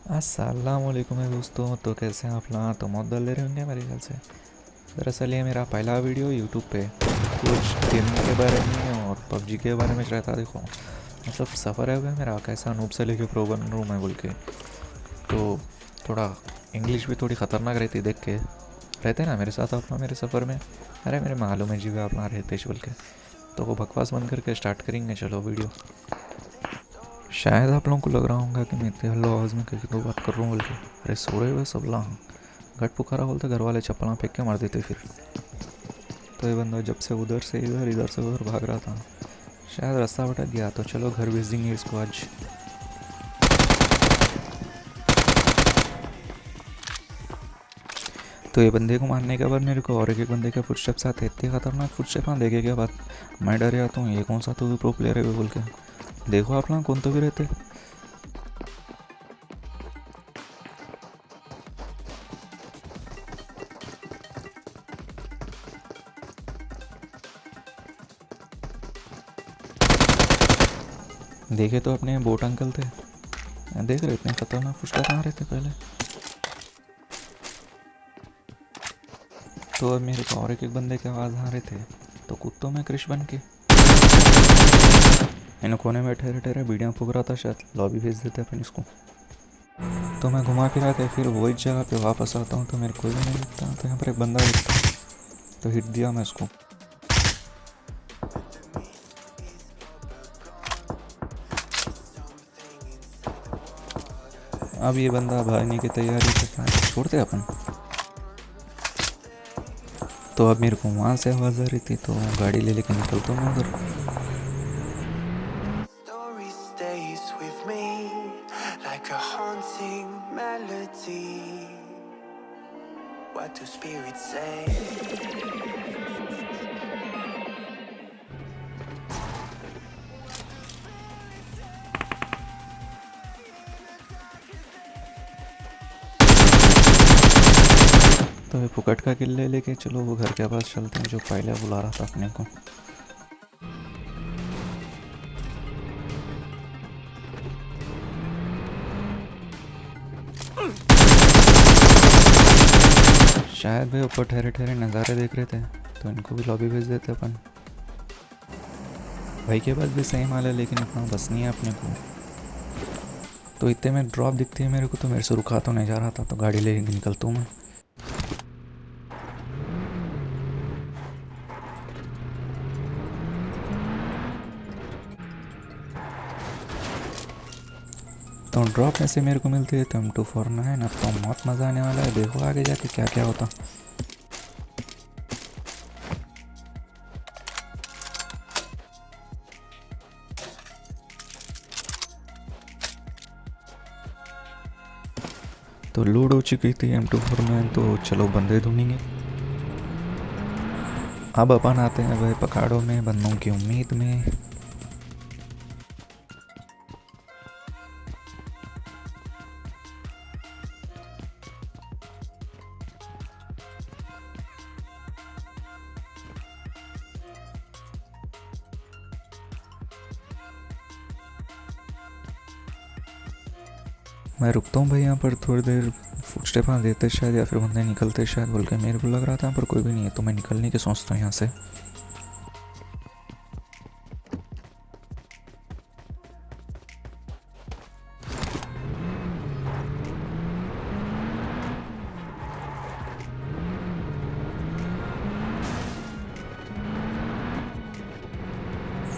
अस्सलामुअलैकुम है दोस्तों। तो कैसे हैं आप लोग? तो मौत डाल ले रहे होंगे मेरे ख्याल से। दरअसल ये मेरा पहला वीडियो यूट्यूब पे कुछ गेमिंग के बारे में और पबजी के बारे में रहता। देखो मतलब सफ़र है हुआ मेरा, कैसा नूब से लेके प्रो बन रहा हूँ मैं बोल के। तो थोड़ा इंग्लिश भी थोड़ी ख़तरनाक रहती देख के। रहते ना मेरे साथ आप लोग मेरे सफ़र में। अरे मेरे मालूम है जी आप लोग रहते बोल के। तो वो बकवास बंद करके स्टार्ट करेंगे, चलो वीडियो। शायद आप लोगों को लग रहा होगा कि मैं इतनी हल्लो आवाज़ में किसी को बात कर रहा हूँ बोल के। अरे सो रहे हुए सब लोग घट पुकारा बोलते, घर वाले चप्पला फेंक के मार देते फिर। तो ये बंदा जब से उधर से इधर से उधर भाग रहा था, शायद रास्ता भटक गया। तो चलो घर भेज देंगे इसको आज। तो ये बंदे को मारने के बाद मेरे को और एक बंदे के फुटस्टेप्स आते, इतने खतरनाक फुटस्टेप देखे के बाद मैं डर जाता हूँ। ये कौन सा तो प्रो प्लेयर है बोल के। देखो आप लोग कौन तो भी रहते। देखे तो अपने बोट अंकल थे, देख रहे इतने खतरनाक फुटस्टेप कहाँ रहते पहले। तो अब मेरे को और एक बंदे की आवाज़ आ रहे थे। तो कुत्तों में क्रिश बन के इन कोने में ठहरे ठहरे बीड़ियाँ फूक रहा था, शायद लॉबी भेज देते अपन इसको। तो मैं घुमा फिरा के फिर वही जगह पे वापस आता हूँ, तो मेरे कोई भी नहीं दिखता। तो यहाँ पर एक बंदा दिखता, तो हिट दिया मैं उसको। अब ये बंदा भागने की तैयारी करता है, छोड़ते अपन। तो अब मेरे को वहाँ से आवाज़ आ रही थी, तो गाड़ी ले लेके निकलता हूँ मैं उधर। Story stays with me like a haunting melody. What do spirits say? तो ये फुकट का किले लेके चलो वो घर के पास चलते हैं जो पहले बुला रहा था अपने को। शायद भाई ऊपर ठहरे ठहरे नज़ारे देख रहे थे, तो इनको भी लॉबी भेज देते अपन। भाई के पास भी सेम हाल है, लेकिन इतना बस नहीं है अपने को। तो इतने में ड्रॉप दिखती है मेरे को, तो मेरे से रुका तो नहीं जा रहा था, तो गाड़ी ले निकलता हूँ मैं। तो ड्रॉप में से मेरे को मिलती है तो M249। अब तो बहुत मज़ा आने वाला है, देखो आगे जाके क्या क्या होता। तो लोड हो चुकी थी M249, तो चलो बंदे ढूंढेंगे। अब अपन आते हैं भाई पकाड़ों में, बंदों की उम्मीद में। मैं रुकता हूँ भाई यहाँ पर थोड़ी देर, फुटस्टेप देते शायद, या फिर बंदे निकलते शायद बोल के मेरे को लग रहा था। यहाँ पर कोई भी नहीं है, तो मैं निकलने की सोचता हूँ यहाँ से।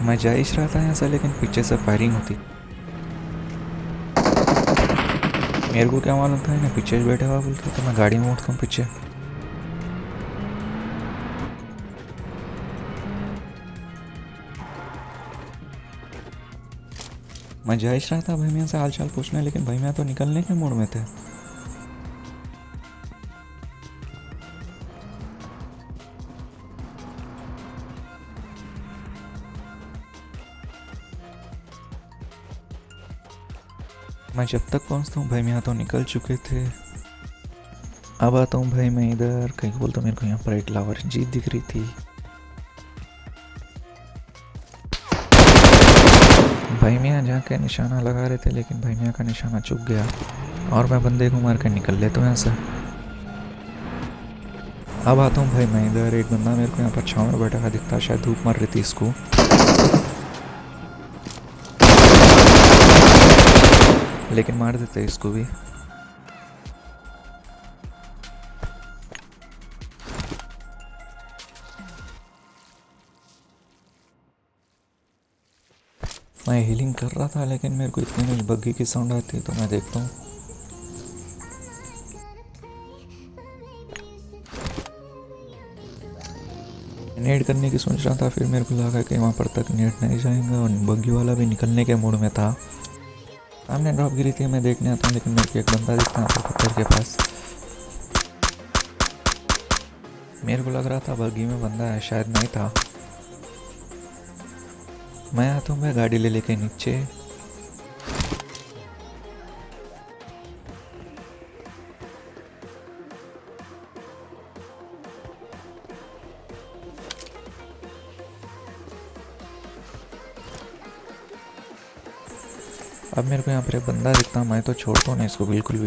मैं जा ही रहा था यहाँ से, लेकिन पीछे से फायरिंग होती। मेरे को क्या मालूम था ना पीछे बैठा हुआ बोल के, तो मैं गाड़ी में उठता हूँ पीछे। मैं जा ही रहा था भाई मियाँ से हाल चाल पूछने, लेकिन भाई मियाँ तो निकलने के मूड में थे। मैं जब तक पहुँचता हूँ भाई मियाँ तो निकल चुके थे। अब आता हूँ भाई मैं इधर, कहीं बोलता मेरे को यहाँ पर एक लावर जीत दिख रही थी। भाई मियाँ जहाँ के निशाना लगा रहे थे, लेकिन भाई मियाँ का निशाना चूक गया। और मैं बंदे को मार कर निकल लेता हूँ यहाँ से। अब आता हूँ भाई मैं इधर। एक बंदा मेरे को यहाँ पर छाँव में बैठा हुआ दिखता है, शायद धूप मार रही थी इसको। लेकिन मार देते इसको भी। मैं हीलिंग कर रहा था लेकिन मेरे को इतनी में बग्गी की साउंड आती है तो मैं देखता हूँ। नेट करने की सोच रहा था, फिर मेरे को लगा कि वहाँ पर तक नेट नहीं जाएगा और बग्गी वाला भी निकलने के मूड में था। सामने ड्रॉप गिरी थी, मैं देखने आता हूँ लेकिन मेरे को एक बंदा दिखता है पत्थर के पास। मेरे को लग रहा था बग्गी में बंदा है, शायद नहीं था। मैं आता हूँ मैं गाड़ी ले लेके नीचे। अब मेरे को यहाँ पर एक बंदा दिखता, मैं तो छोड़ता हूँ नहीं इसको बिल्कुल भी।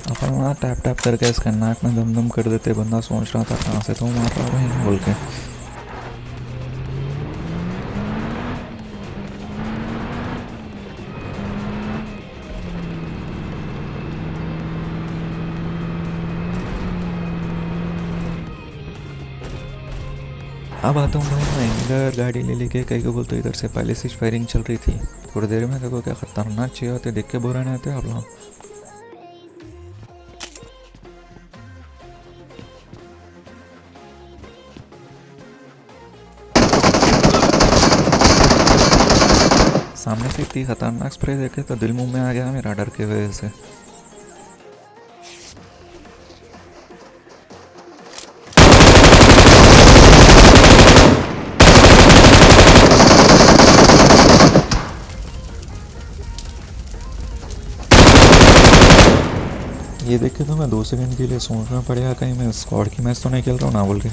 अपन वहाँ टैप टैप करके इसका नाक में दम दम कर देते। बंदा सोच रहा था कहाँ से तो मार रहा है बोल के। अब आता हूँ भाई मैं इधर गाड़ी ले लेके। कहीं को बोलते इधर से पहले से फायरिंग चल रही थी। थोड़ी देर में देखो क्या खतरनाक चीज़ होते, देख के बुरा नहीं आते आप लोग। सामने से इतनी खतरनाक स्प्रे देखे तो दिल मुंह में आ गया मेरा डर के वजह से। ये देख के तो मैं 2 सेकंड के लिए सोचना पड़ेगा कहीं मैं स्क्वाड की मैच तो नहीं खेल रहा हूँ ना बोल के।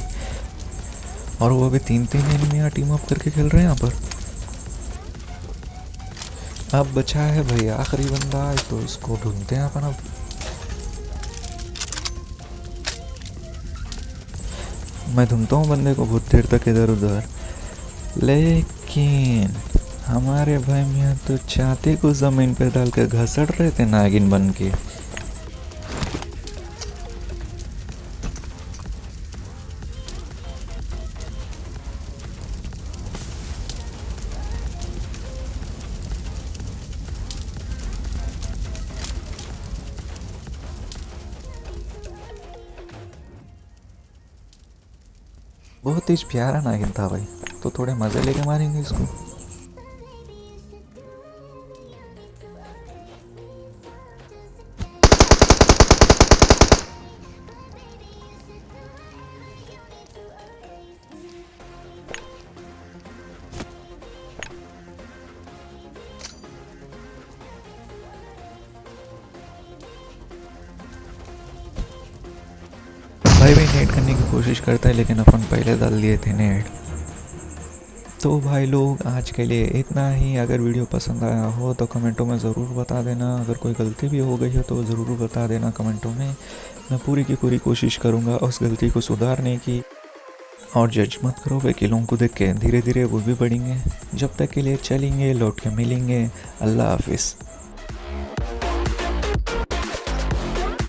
और वो अभी 3-3 एनिमी टीम अप करके खेल रहे हैं यहाँ पर। अब बचा है भाई आखिरी बंदा, तो इसको ढूंढते हैं अपन। अब मैं ढूंढता हूँ बंदे को बहुत देर तक इधर उधर, लेकिन हमारे भाई मियाँ तो छाती को ज़मीन पे डाल कर घसड़ रहे थे नागिन बन के। बहुत तेज प्यारा नागिन था भाई, तो थोड़े मज़े लेके मारेंगे इसको। भाई नेट करने की कोशिश करता है लेकिन अपन पहले डाल दिए थे नेट। तो भाई लोग आज के लिए इतना ही। अगर वीडियो पसंद आया हो तो कमेंटों में ज़रूर बता देना। अगर कोई गलती भी हो गई हो तो ज़रूर बता देना कमेंटों में। मैं पूरी की पूरी कोशिश करूँगा उस गलती को सुधारने की। और जज मत करो वकीलों को देख के, धीरे धीरे वो भी बढ़ेंगे। जब तक के लिए चलेंगे, लौट के मिलेंगे। अल्लाह हाफिज़।